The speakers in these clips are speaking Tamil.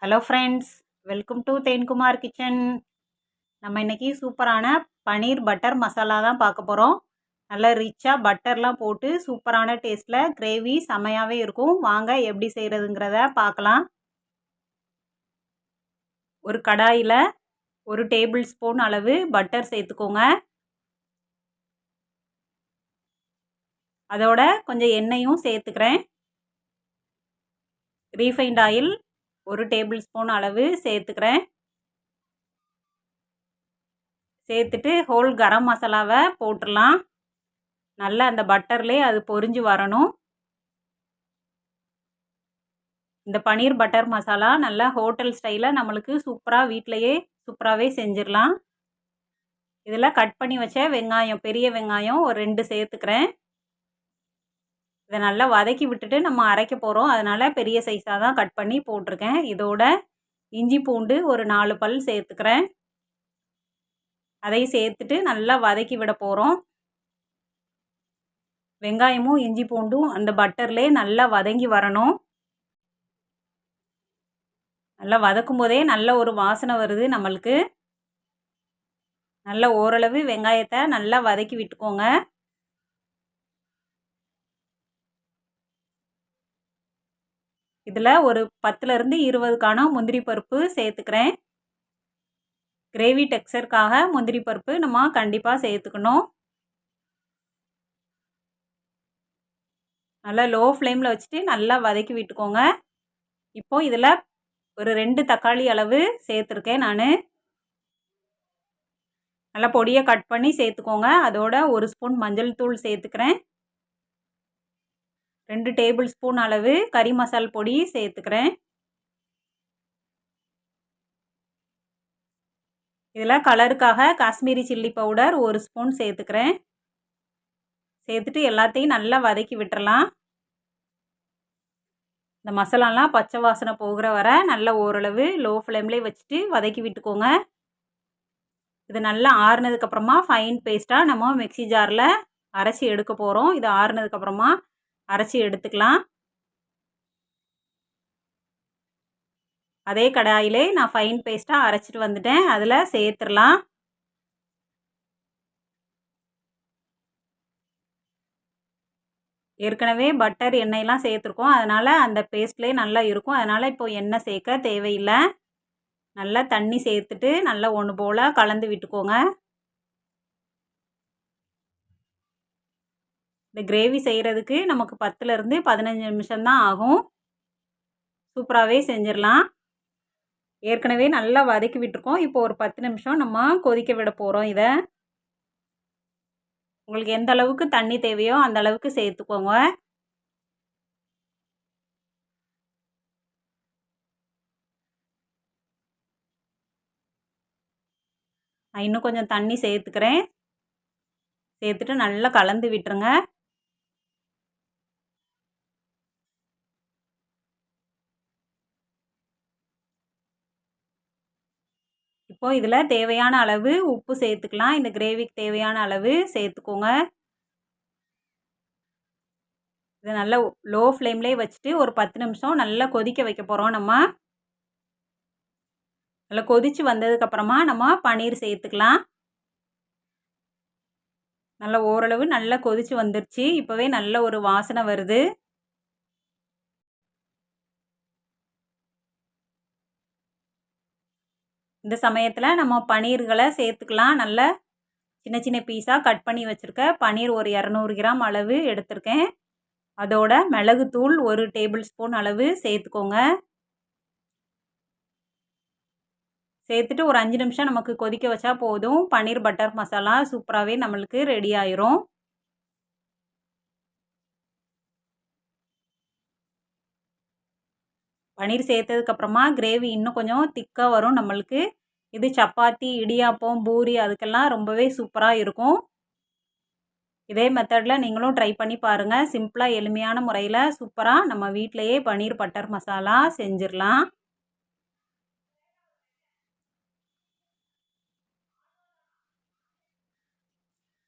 Hello friends, welcome to Thenkumar kitchen. நம்ம இன்னைக்கு சூப்பரான பன்னீர் பட்டர் மசாலா தான் பார்க்க போகிறோம். நல்லா ரிச்சாக பட்டர்லாம் போட்டு சூப்பரான டேஸ்ட்டில் கிரேவி செமையாகவே இருக்கும். வாங்க எப்படி செய்கிறதுங்கிறத பார்க்கலாம். ஒரு கடாயில் 1 டேபிள் ஸ்பூன் அளவு பட்டர் சேர்த்துக்கோங்க. அதோட கொஞ்சம் எண்ணெயும் சேர்த்துக்கிறேன். ரீஃபைண்ட் ஆயில் 1 டேபிள் ஸ்பூன் அளவு சேர்த்துக்கிறேன். சேர்த்துட்டு ஹோல் கரம் மசாலாவை போட்டுடலாம். நல்லா அந்த பட்டர்லேயே அது பொரிஞ்சு வரணும். இந்த பன்னீர் பட்டர் மசாலா நல்லா ஹோட்டல் ஸ்டைலில் நம்மளுக்கு சூப்பராக வீட்டிலையே சூப்பராகவே செஞ்சிடலாம். இதில் கட் பண்ணி வச்ச வெங்காயம், பெரிய வெங்காயம் ஒரு 2 சேர்த்துக்கிறேன். இதை நல்லா வதக்கி விட்டுட்டு நம்ம அரைக்க போகிறோம். அதனால் பெரிய சைஸாக தான் கட் பண்ணி போட்டிருக்கேன். இதோட இஞ்சி பூண்டு ஒரு 4 பல் சேர்த்துக்கிறேன். அதையும் சேர்த்துட்டு நல்லா வதக்கி விட போகிறோம். வெங்காயமும் இஞ்சி பூண்டும் அந்த பட்டர்லேயே நல்லா வதங்கி வரணும். நல்லா வதக்கும் போதே நல்ல ஒரு வாசனை வருது நம்மளுக்கு. நல்ல ஓரளவு வெங்காயத்தை நல்லா வதக்கி விட்டுக்கோங்க. இதில் ஒரு 10லேருந்து 20 காணம் முந்திரி பருப்பு சேர்த்துக்கிறேன். கிரேவி டெக்ஸ்சருக்காக முந்திரி பருப்பு நம்ம கண்டிப்பாக சேர்த்துக்கணும். நல்லா லோ ஃப்ளேமில் வச்சுட்டு நல்லா வதக்கி விட்டுக்கோங்க. இப்போது இதில் ஒரு 2 தக்காளி அளவு சேர்த்துருக்கேன் நான். நல்லா பொடியை கட் பண்ணி சேர்த்துக்கோங்க. அதோட 1 ஸ்பூன் மஞ்சள் தூள் சேர்த்துக்கிறேன். 2 டேபிள் ஸ்பூன் அளவு கறி மசால் பொடி சேர்த்துக்கிறேன். இதில் கலருக்காக காஷ்மீரி சில்லி பவுடர் 1 ஸ்பூன் சேர்த்துக்கிறேன். சேர்த்துட்டு எல்லாத்தையும் நல்லா வதக்கி விட்டுறலாம். இந்த மசாலாலாம் பச்சை வாசனை போகிற வரை நல்லா ஓரளவு லோ ஃப்ளேம்லேயே வச்சுட்டு வதக்கி விட்டுக்கோங்க. இது நல்லா ஆறுனதுக்கப்புறமா ஃபைன் பேஸ்ட்டாக நம்ம மிக்ஸி ஜாரில் அரைச்சி எடுக்க போகிறோம். இது ஆறுனதுக்கப்புறமா அரைச்சி எடுத்துக்கலாம். அதே கடாயிலே நான் ஃபைன் பேஸ்ட்டாக அரைச்சிட்டு வந்துட்டேன். அதில் சேர்த்துடலாம். ஏற்கனவே பட்டர் எண்ணெயெலாம் சேர்த்துருக்கோம். அதனால் அந்த பேஸ்ட்லேயே நல்லா இருக்கும். அதனால் இப்போது எண்ணெய் சேர்க்க தேவையில்லை. நல்லா தண்ணி சேர்த்துட்டு நல்லா ஒன்று போல் கலந்து விட்டுக்கோங்க. இந்த கிரேவி செய்கிறதுக்கு நமக்கு 10லேருந்து 15 நிமிஷம் தான் ஆகும். சூப்பராகவே செஞ்சிடலாம். ஏற்கனவே நல்லா வதக்கி விட்டுருக்கோம். இப்போ ஒரு 10 நிமிஷம் நம்ம கொதிக்க விட போகிறோம். இதை உங்களுக்கு எந்த அளவுக்கு தண்ணி தேவையோ அந்த அளவுக்கு சேர்த்துக்கோங்க. நான் இன்னும் கொஞ்சம் தண்ணி சேர்த்துக்கிறேன். சேர்த்துட்டு நல்லா கலந்து விட்டுருங்க. இப்போது இதில் தேவையான அளவு உப்பு சேர்த்துக்கலாம். இந்த கிரேவிக்கு தேவையான அளவு சேர்த்துக்கோங்க. இதை நல்லா லோ ஃப்ளேம்லேயே வச்சுட்டு ஒரு 10 நிமிஷம் நல்லா கொதிக்க வைக்க போகிறோம். நம்ம நல்லா கொதித்து வந்ததுக்கப்புறமா நம்ம பன்னீர் சேர்த்துக்கலாம். நல்லா ஓரளவு நல்லா கொதித்து வந்துருச்சு. இப்போவே நல்ல ஒரு வாசனை வருது. இந்த சமயத்தில் நம்ம பன்னீர்களை சேர்த்துக்கலாம். நல்லா சின்ன சின்ன பீஸாக கட் பண்ணி வச்சுருக்க பன்னீர் ஒரு 200 கிராம் அளவு எடுத்திருக்கேன். அதோட மிளகுத்தூள் 1 டேபிள் ஸ்பூன் அளவு சேர்த்துக்கோங்க. சேர்த்துட்டு ஒரு 5 நிமிஷம் நமக்கு கொதிக்க வச்சா போதும். பன்னீர் பட்டர் மசாலா சூப்பராகவே நம்மளுக்கு ரெடி ஆயிரும். பன்னீர் சேர்த்ததுக்கப்புறமா கிரேவி இன்னும் கொஞ்சம் திக்காக வரும் நம்மளுக்கு. இது சப்பாத்தி, இடியாப்பம், பூரி அதுக்கெல்லாம் ரொம்பவே சூப்பராக இருக்கும். இதே மெத்தடில் நீங்களும் ட்ரை பண்ணி பாருங்கள். சிம்பிளாக எளிமையான முறையில் சூப்பராக நம்ம வீட்டிலையே பன்னீர் பட்டர் மசாலா செஞ்சிடலாம்.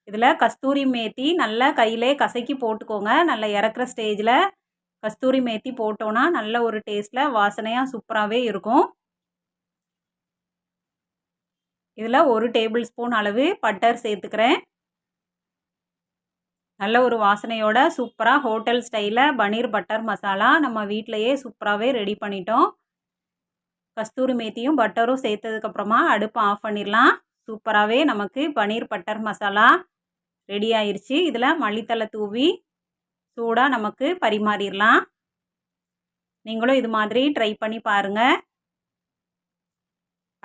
இதில் கஸ்தூரி மேத்தி நல்லா கையிலே கசக்கி போட்டுக்கோங்க. நல்லா இறக்குற ஸ்டேஜில் கஸ்தூரி மேத்தி போட்டோன்னா நல்ல ஒரு டேஸ்ட்டில் வாசனையாக சூப்பராகவே இருக்கும். இதில் 1 டேபிள் ஸ்பூன் அளவு பட்டர் சேர்த்துக்கிறேன். நல்ல ஒரு வாசனையோட சூப்பராக ஹோட்டல் ஸ்டைலில் பன்னீர் பட்டர் மசாலா நம்ம வீட்டிலையே சூப்பராகவே ரெடி பண்ணிட்டோம். கஸ்தூரி மேத்தியும் பட்டரும் சேர்த்ததுக்கப்புறமா அடுப்பை ஆஃப் பண்ணிடலாம். சூப்பராகவே நமக்கு பன்னீர் பட்டர் மசாலா ரெடி ஆயிடுச்சு. இதில் மல்லித்தலை தூவி சூடாக நமக்கு பரிமாறிடலாம். நீங்களும் இது மாதிரி ட்ரை பண்ணி பாருங்கள்.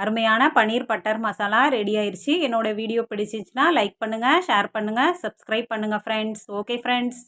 அருமையான பன்னீர் பட்டர் மசாலா ரெடி ஆயிடுச்சு. என்னோடய வீடியோ பிடிச்சிச்சுன்னா லைக் பண்ணுங்கள், ஷேர் பண்ணுங்கள், சப்ஸ்கிரைப் பண்ணுங்கள் ஃப்ரெண்ட்ஸ். Okay friends.